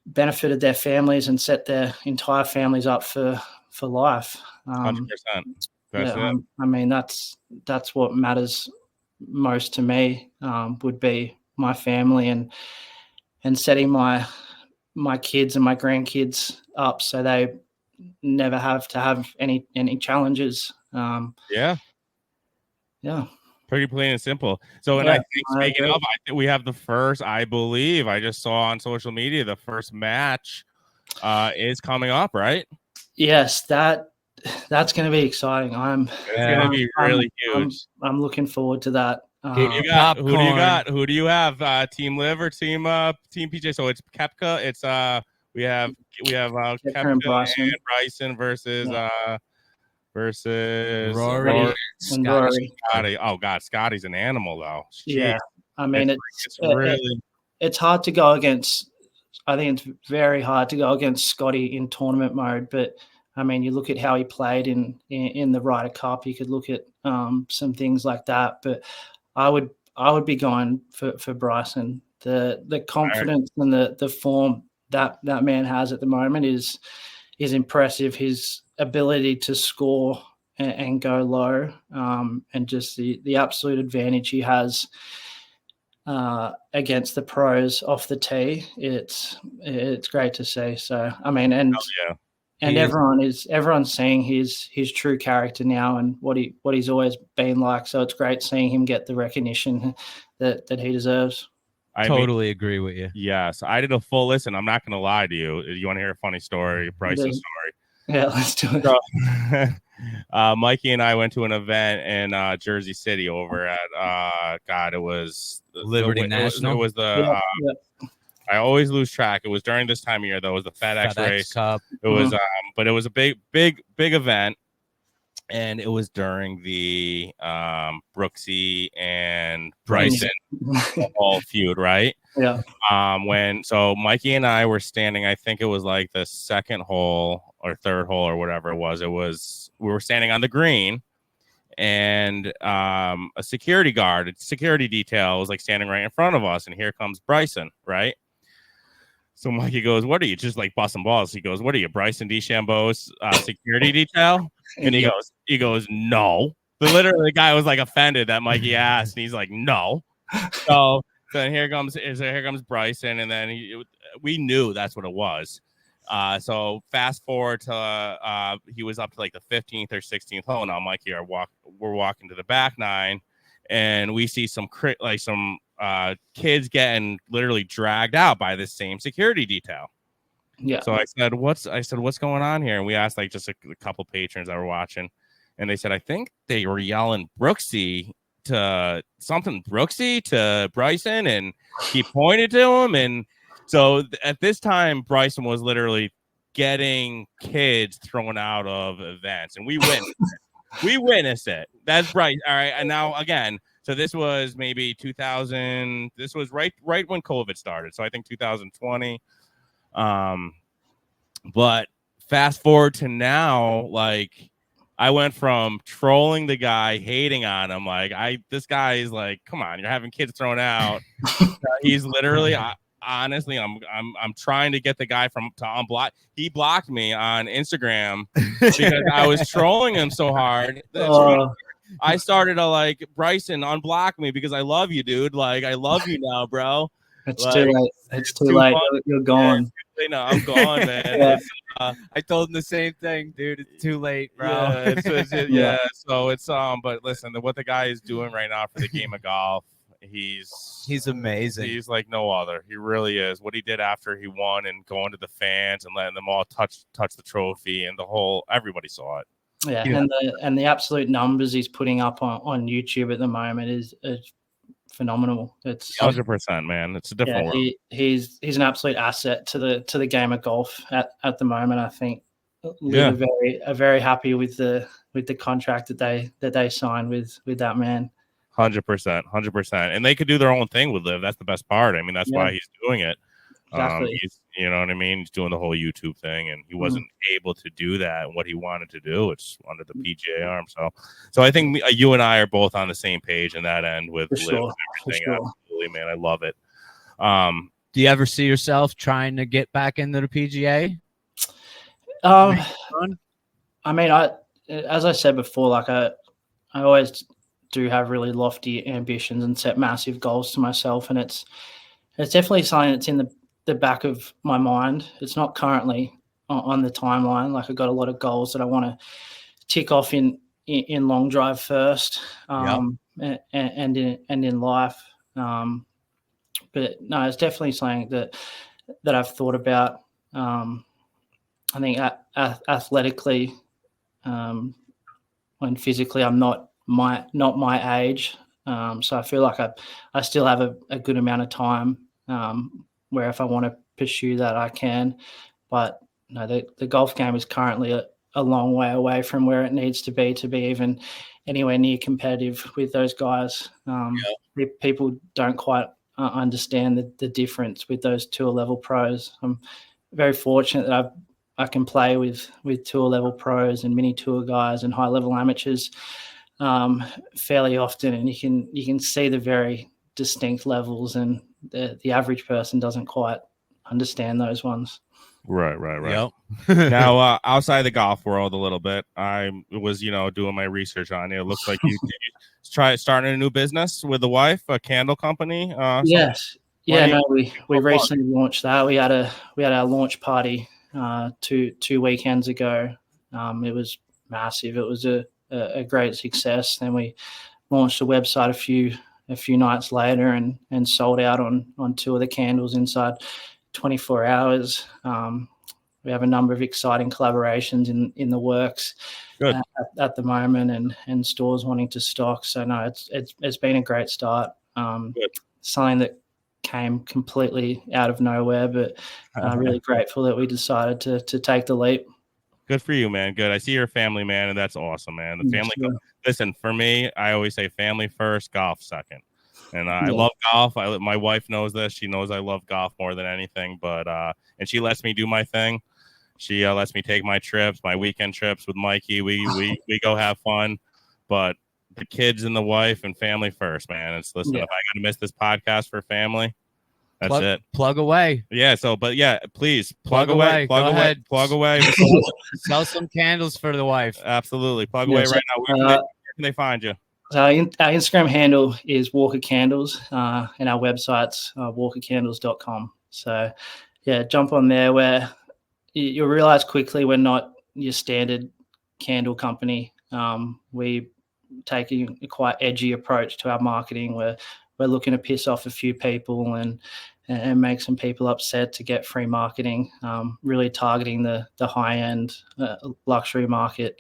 benefited their families and set their entire families up for life. 100%. I mean, that's what matters most to me, would be my family and setting my kids and my grandkids up so they never have to have any challenges. Pretty plain and simple. So, and I think speaking of, I think we have the first, I believe I just saw on social media, the first match is coming up, right? Yes, that's going to be exciting. It'll be really huge. I'm looking forward to that. Who do you got? Who do you have? Team Liv or Team PJ? So it's Koepka. It's we have Koepka and Bryson versus Rory. Scotty. Oh God, Scotty's an animal though. Jeez. Yeah, I mean it's really it's hard to go against. I think it's very hard to go against Scotty in tournament mode, but I mean, you look at how he played in the Ryder Cup. You could look at some things like that, but I would be going for Bryson. The confidence and the form that man has at the moment is impressive. His ability to score and go low, and just the absolute advantage he has against the pros off the tee. It's great to see. So I mean, everyone's seeing his true character now and what he's always been like. So it's great seeing him get the recognition that he deserves. I totally agree with you. Yes, I did a full listen. I'm not going to lie to you. You want to hear a funny story, Bryson story? Yeah, let's do it. So, Mikey and I went to an event in Jersey City over at it was Liberty National. It was the I always lose track. It was during this time of year though. It was the FedEx race. Cup. It was but it was a big event, and it was during the Brooksy and Bryson all feud, right? Yeah. So Mikey and I were standing, I think it was like the second hole or third hole or whatever it was. We were standing on the green, and a security detail was like standing right in front of us, and here comes Bryson, right? So Mikey goes, "What are you, just like busting balls?" He goes, "What are you, Bryson DeChambeau's security detail?" And he goes, "No." But literally, the guy was like offended that Mikey asked, and he's like, "No." So then here comes Bryson, and then we knew that's what it was. So fast forward to he was up to like the 15th or 16th hole. Now Mikey we're walking to the back nine, and we see some kids getting literally dragged out by this same security detail. Yeah. So I said, what's going on here? And we asked like just a couple patrons that were watching, and they said, I think they were yelling Brooksy to Bryson, and he pointed to him. And so at this time, Bryson was literally getting kids thrown out of events, and we witnessed it. That's right. All right. And now again, so this was maybe 2000. This was right when COVID started. So I think 2020. But fast forward to now, like I went from trolling the guy, hating on him, like this guy is like, come on, you're having kids thrown out. He's literally, honestly, I'm trying to get the guy to unblock. He blocked me on Instagram because I was trolling him so hard. I started to like, Bryson, unblock me because I love you, dude. Like I love you now, bro. It's like, too late. It's too late. Fun. You're gone. Yeah, no, I'm gone, man. Yeah. I told him the same thing, dude. It's too late, bro. Yeah, so it's but listen, what the guy is doing right now for the game of golf, he's amazing. He's like no other. He really is. What he did after he won and going to the fans and letting them all touch the trophy and everybody saw it. Yeah, and the absolute numbers he's putting up on YouTube at the moment is phenomenal. It's 100%, man. It's a different world. He's an absolute asset to the game of golf at the moment. I think Liv are very happy with the contract that they signed with that man. 100%, and they could do their own thing with Liv. That's the best part. I mean, that's why he's doing it. Exactly. You know what I mean? He's doing the whole YouTube thing, and he wasn't able to do that. And what he wanted to do, it's under the PGA arm. So I think you and I are both on the same page in that end with Liv and everything. Absolutely, man. I love it. Do you ever see yourself trying to get back into the PGA? I mean, as I said before, like I always do have really lofty ambitions and set massive goals to myself, and it's definitely something that's in the back of my mind. It's not currently on the timeline. Like I've got a lot of goals that I want to tick off in long drive first, and in life. But no, it's definitely something that I've thought about. I think athletically, and physically, I'm not my age. So I feel like I still have a good amount of time where if I want to pursue that, I can. But no, the golf game is currently a long way away from where it needs to be even anywhere near competitive with those guys. People don't quite understand the difference with those tour level pros. I'm very fortunate that I can play with tour level pros and mini tour guys and high level amateurs fairly often, and you can see the very distinct levels, and the average person doesn't quite understand those ones. Right. Yep. Now, outside the golf world a little bit, I was, doing my research on you. It looks like you try starting a new business with the wife, a candle company. Yes. Yeah. No, we recently launched that. We had our launch party 2 weekends ago. It was massive. It was a great success. Then we launched a website a few nights later and sold out on 2 of the candles inside 24 hours. We have a number of exciting collaborations in the works at the moment, and stores wanting to stock. So no, it's been a great start. Something that came completely out of nowhere, but really grateful that we decided to take the leap. Good for you, man. Good. I see you're a family man, and that's awesome, man. The family. Sure. Listen, for me, I always say family first, golf second. And I love golf. My wife knows this. She knows I love golf more than anything. But and she lets me do my thing. She lets me take my trips, my weekend trips with Mikey. We go have fun. But the kids and the wife and family first, man. If I got to miss this podcast for family, that's it. Plug away. Yeah. So, but yeah, please plug away. Plug away. Sell some candles for the wife. Absolutely. Plug away right now. Where can they find you? So our Instagram handle is Walker Candles, and our website's walkercandles.com. So yeah, jump on there where you'll realize quickly we're not your standard candle company. We take a quite edgy approach to our marketing where we're looking to piss off a few people and make some people upset to get free marketing, really targeting the high end luxury market.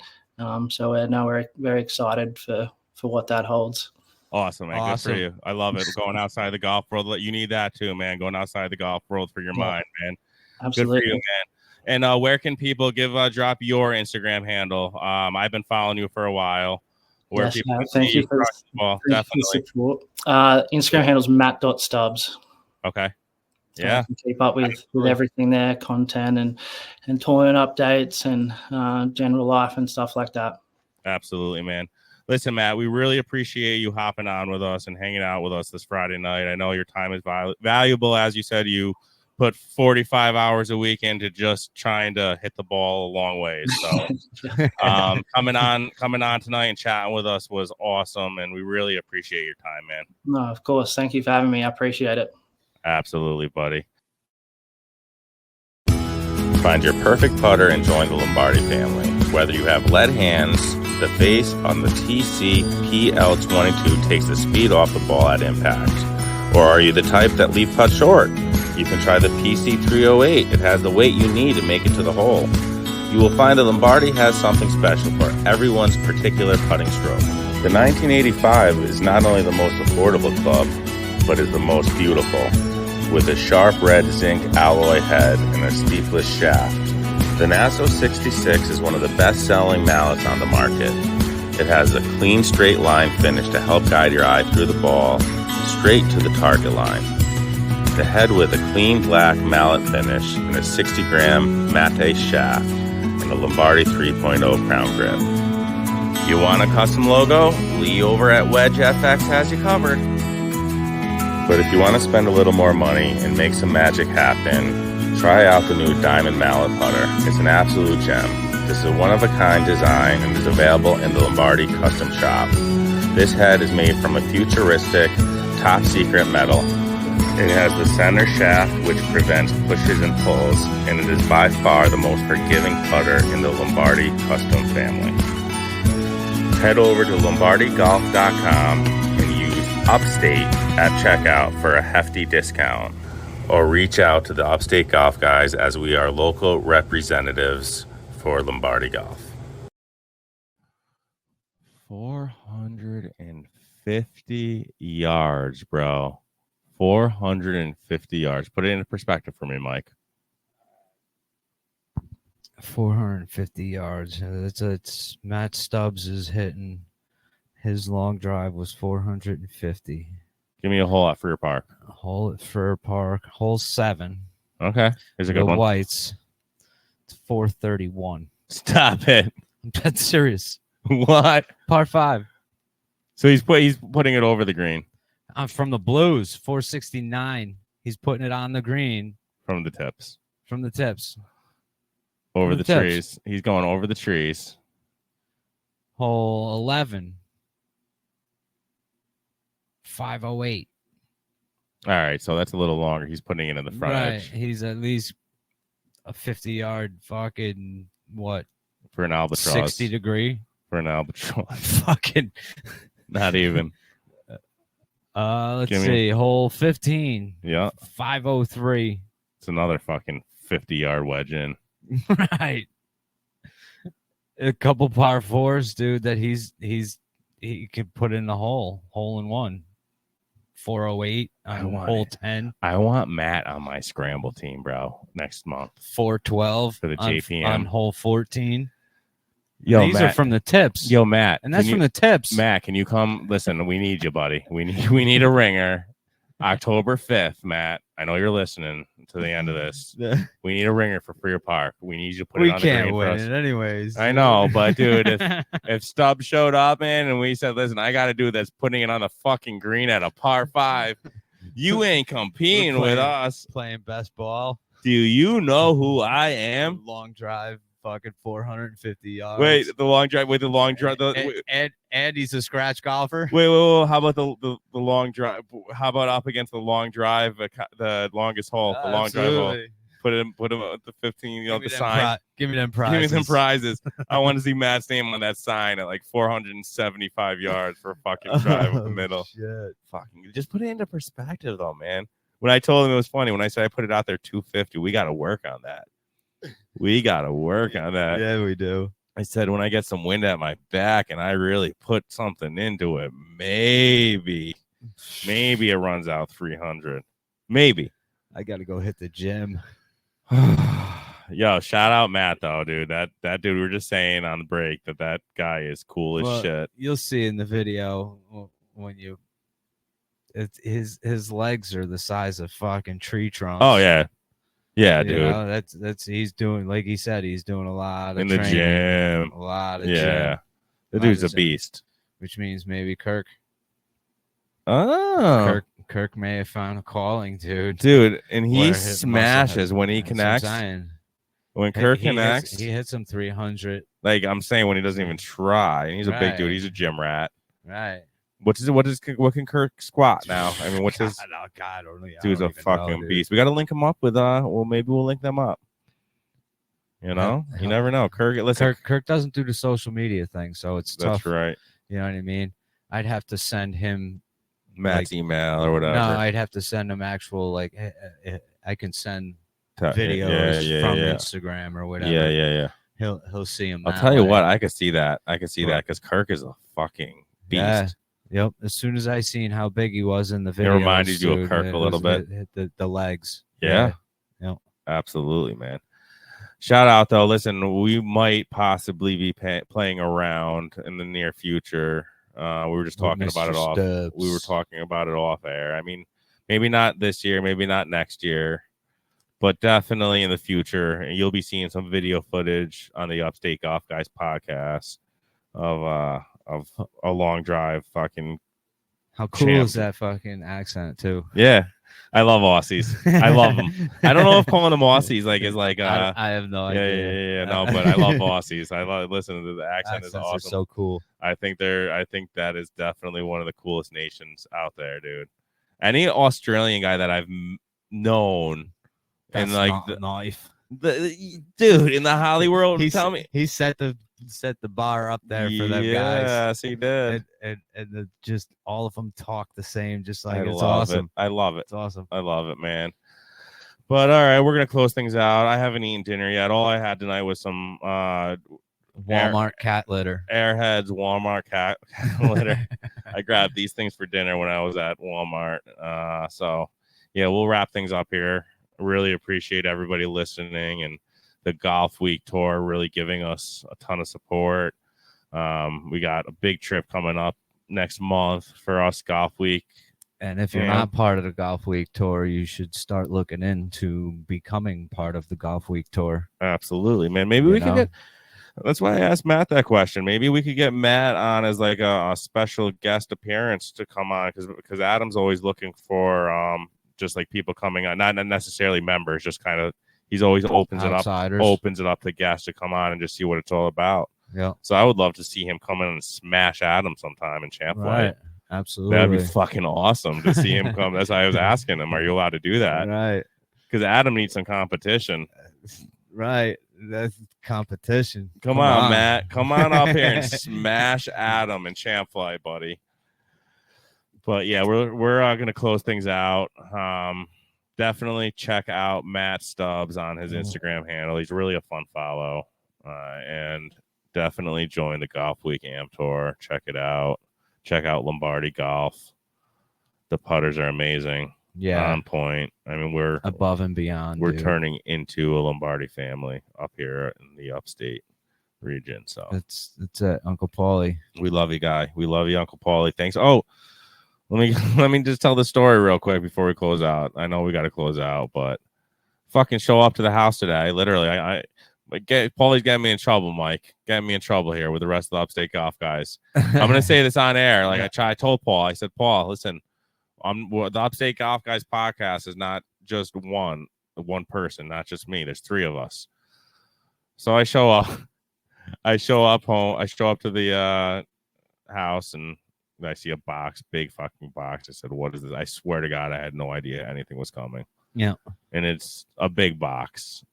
So we're very excited for what that holds. Awesome, man. Awesome. Good for you. I love it. Going outside the golf world. You need that too, man. Going outside the golf world for your mind, man. Absolutely. Good for you, man. And where can people drop your Instagram handle? I've been following you for a while. Where people thank you for the support. Instagram handle's matt.stubbs. Okay. So I can keep up with everything there, content and tournament updates and general life and stuff like that. Absolutely, man. Listen, Matt, we really appreciate you hopping on with us and hanging out with us this Friday night. I know your time is valuable. As you said, you put 45 hours a week into just trying to hit the ball a long way. So coming on tonight and chatting with us was awesome, and we really appreciate your time, man. No, of course. Thank you for having me. I appreciate it. Absolutely, buddy. Find your perfect putter and join the Lombardi family. Whether you have lead hands, the face on the TC PL22 takes the speed off the ball at impact. Or are you the type that leave putt short? You can try the PC308. It has the weight you need to make it to the hole. You will find that Lombardi has something special for everyone's particular putting stroke. The 1985 is not only the most affordable club, but is the most beautiful. With a sharp red zinc alloy head and a steepless shaft, the Nasso 66 is one of the best-selling mallets on the market. It has a clean straight line finish to help guide your eye through the ball, straight to the target line. The head with a clean black mallet finish and a 60-gram mate shaft and a Lombardi 3.0 crown grip. You want a custom logo? Lee over at Wedge FX has you covered. But if you want to spend a little more money and make some magic happen, try out the new Diamond Mallet Putter. It's an absolute gem. This is a one-of-a-kind design and is available in the Lombardi Custom Shop. This head is made from a futuristic, top-secret metal. It has the center shaft, which prevents pushes and pulls, and it is by far the most forgiving putter in the Lombardi Custom family. Head over to lombardygolf.com and use Upstate at checkout for a hefty discount, or reach out to the Upstate Golf Guys as we are local representatives for Lombardi Golf. 450 yards, bro. 450 yards. Put it into perspective for me, Mike. 450 yards. It's Matt Stubbs is hitting. His long drive was 450. Give me a hole at Freer Park. A hole at Freer Park. Hole 7. Okay. Here's a good one. The whites. It's 431. Stop it. I'm dead serious. What? Par 5. So he's putting it over the green. I'm from the blues. 469. He's putting it on the green. From the tips. From the tips. Over the trees. He's going over the trees. Hole 11. 508. All right, so that's a little longer. He's putting it in the front edge. He's at least a 50-yard fucking what? For an albatross. 60 degree. For an albatross. Fucking. Not even. Let's see. Hole 15. Yeah. 503. It's another fucking 50-yard wedge in. Right. A couple par 4s, dude, that he can put in the hole in one. 408 on hole 10. I want Matt on my scramble team, bro, next month. 412 for the JPM on hole 14. Yo, these are from the tips. Yo, Matt, and that's from the tips. Matt, can you come? Listen, we need you, buddy. We need a ringer. October 5th, Matt. I know you're listening to the end of this. We need a ringer for Freer Park. We need you to put it on the green. We can't win it anyways. I know, but dude, if Stubbs showed up, man, and we said, listen, I got to do this, putting it on the fucking green at a par 5, you ain't competing with us. Playing best ball. Do you know who I am? Long drive, fucking 450 yards. Wait, the long drive with the long drive. Andy's a scratch golfer. Wait. How about the long drive? How about up against the long drive, the longest hole, the long drive hole? put him at the 15. You know, the sign. Give me them prizes. Give me them prizes. I want to see Matt's name on that sign at like 475 yards for a fucking drive up the middle. Shit. Fucking just put it into perspective, though, man. When I told him, it was funny. When I said I put it out there 250, we got to work on that. We got to work on that. Yeah, we do. I said, when I get some wind at my back and I really put something into it, maybe it runs out 300. Maybe. I got to go hit the gym. Yo, shout out Matt, though, dude. That dude, we were just saying on the break that guy is cool as shit. You'll see in the video when his legs are the size of fucking tree trunks. Oh, yeah. Yeah, dude. You know, that's he's doing, like he said, he's doing a lot of in the training, gym. a lot of gym. The lot dude's of a beast. Which means maybe Kirk Oh, Kirk may have found a calling, dude. And he smashes when he connects. When Kirk connects, he hits him 300. Like I'm saying, when he doesn't even try, and he's a big dude. He's a gym rat. Right. What can Kirk squat now? I mean, what's his? God, Dude's a fucking beast. We got to link him up with maybe we'll link them up. You know, you never know. Kirk doesn't do the social media thing, so it's tough. That's right. You know what I mean? I'd have to send him Matt's email or whatever. No, I'd have to send him actual I can send videos from Instagram or whatever. Yeah. He'll see him. I'll tell you what, I could see that. That because Kirk is a fucking beast. Yeah. Yep. As soon as I seen how big he was in the video, it reminded you of Kirk a little bit. Hit the legs. Yeah. Yep. Absolutely, man. Shout out though. Listen, we might possibly be playing around in the near future. We were just talking about it off. We were talking about it off air. I mean, maybe not this year, maybe not next year, but definitely in the future. You'll be seeing some video footage on the Upstate Golf Guys podcast of a long drive. Fucking how cool is that fucking accent too? Yeah. I love Aussies. I love them. I don't know if calling them Aussies is like I have no idea. Yeah. No, but I love Aussies. Listen to the accent is awesome. Are so cool. I think that is definitely one of the coolest nations out there, dude. Any Australian guy that I've known and knife. Dude in the Holly world, tell me he set the bar up there for them guys. Yes, he did. And just all of them talk the same, just like it's awesome. I love it. It's awesome. I love it, man. But all right, we're gonna close things out. I haven't eaten dinner yet. All I had tonight was some Walmart cat litter. Airheads Walmart cat litter. I grabbed these things for dinner when I was at Walmart. So yeah, we'll wrap things up here. Really appreciate everybody listening and the Golf Week Tour really giving us a ton of support. We got a big trip coming up next month for us, Golf Week. And if you're not part of the Golf Week Tour, you should start looking into becoming part of the Golf Week Tour. Absolutely, man. Maybe we can get. That's why I asked Matt that question. Maybe we could get Matt on as like a special guest appearance to come on because Adam's always looking for just like people coming on, not necessarily members, just kind of. He's always opens it up to guests to come on and just see what it's all about. Yeah. So I would love to see him come in and smash Adam sometime in Champ Flight. Right. Absolutely. That'd be fucking awesome to see him come. That's why I was asking him, are you allowed to do that? Right. Because Adam needs some competition. Right. That's competition. Come on, Matt. Come on up here and smash Adam in Champ Flight, buddy. But yeah, we're gonna close things out. Definitely check out Matt Stubbs on his Instagram handle. He's really a fun follow. And definitely join the Golf Week Am Tour. Check it out. Check out Lombardi Golf. The putters are amazing. Yeah. On point. I mean, we're above and beyond. We're turning into a Lombardi family up here in the upstate region. So that's it, Uncle Paulie. We love you, guy. We love you, Uncle Paulie. Thanks. Oh, let me just tell the story real quick before we close out. I know we got to close out, but fucking show up to the house today. Literally, Paulie's getting me in trouble, Mike. Getting me in trouble here with the rest of the Upstate Golf Guys. I'm gonna say this on air. I told Paul. I said, Paul, listen, the Upstate Golf Guys podcast is not just one person, not just me. There's three of us. So I show up. I show up home. I show up to the house and I see a box, big fucking box. I said, what is this? I swear to God, I had no idea anything was coming. Yeah. And it's a big box.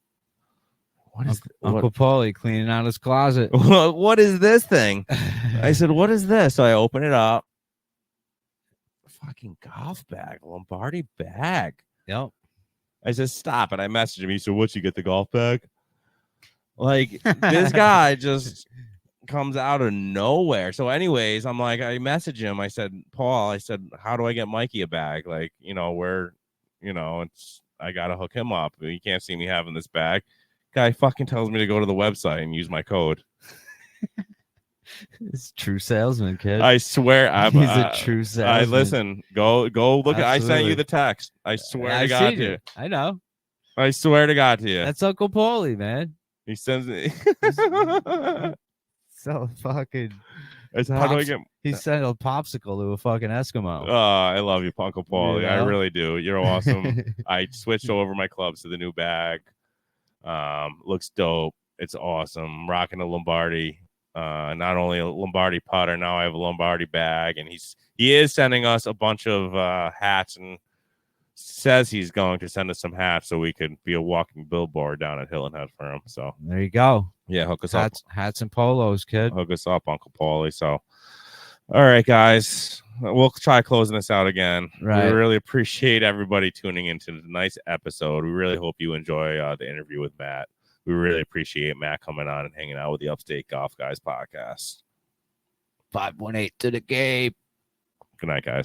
What is Uncle Paulie cleaning out his closet? what is this thing? I said, what is this? So I open it up. Fucking golf bag, Lombardi bag. Yep. I said, stop. And I messaged him. He said, what, you get the golf bag? Like, this guy just comes out of nowhere. So anyways, I'm like, I messaged him. I said, Paul, I said, how do I get Mikey a bag? Like, I got to hook him up. You can't see me having this bag. Guy fucking tells me to go to the website and use my code. It's true salesman, kid. I swear, He's a true salesman. Listen, go look. I sent you the text. I swear to God to you. I know. I swear to God to you. That's Uncle Paulie, man. He sends me. So fucking. How do I get? He sent a popsicle to a fucking Eskimo. Oh, I love you, Uncle Paulie. Yeah. I really do. You're awesome. I switched over my clubs to the new bag. Looks dope. It's awesome. Rocking a Lombardi. Not only a Lombardi putter, now I have a Lombardi bag, and he is sending us a bunch of hats, and says he's going to send us some hats so we could be a walking billboard down at Hilton Head for him. So there you go. Yeah, hook us up. Hats and polos, kid. Hook us up, Uncle Paulie. So, all right, guys, we'll try closing this out again. Right. We really appreciate everybody tuning into the nice episode. We really hope you enjoy the interview with Matt. We really appreciate Matt coming on and hanging out with the Upstate Golf Guys podcast. 518 to the game. Good night, guys.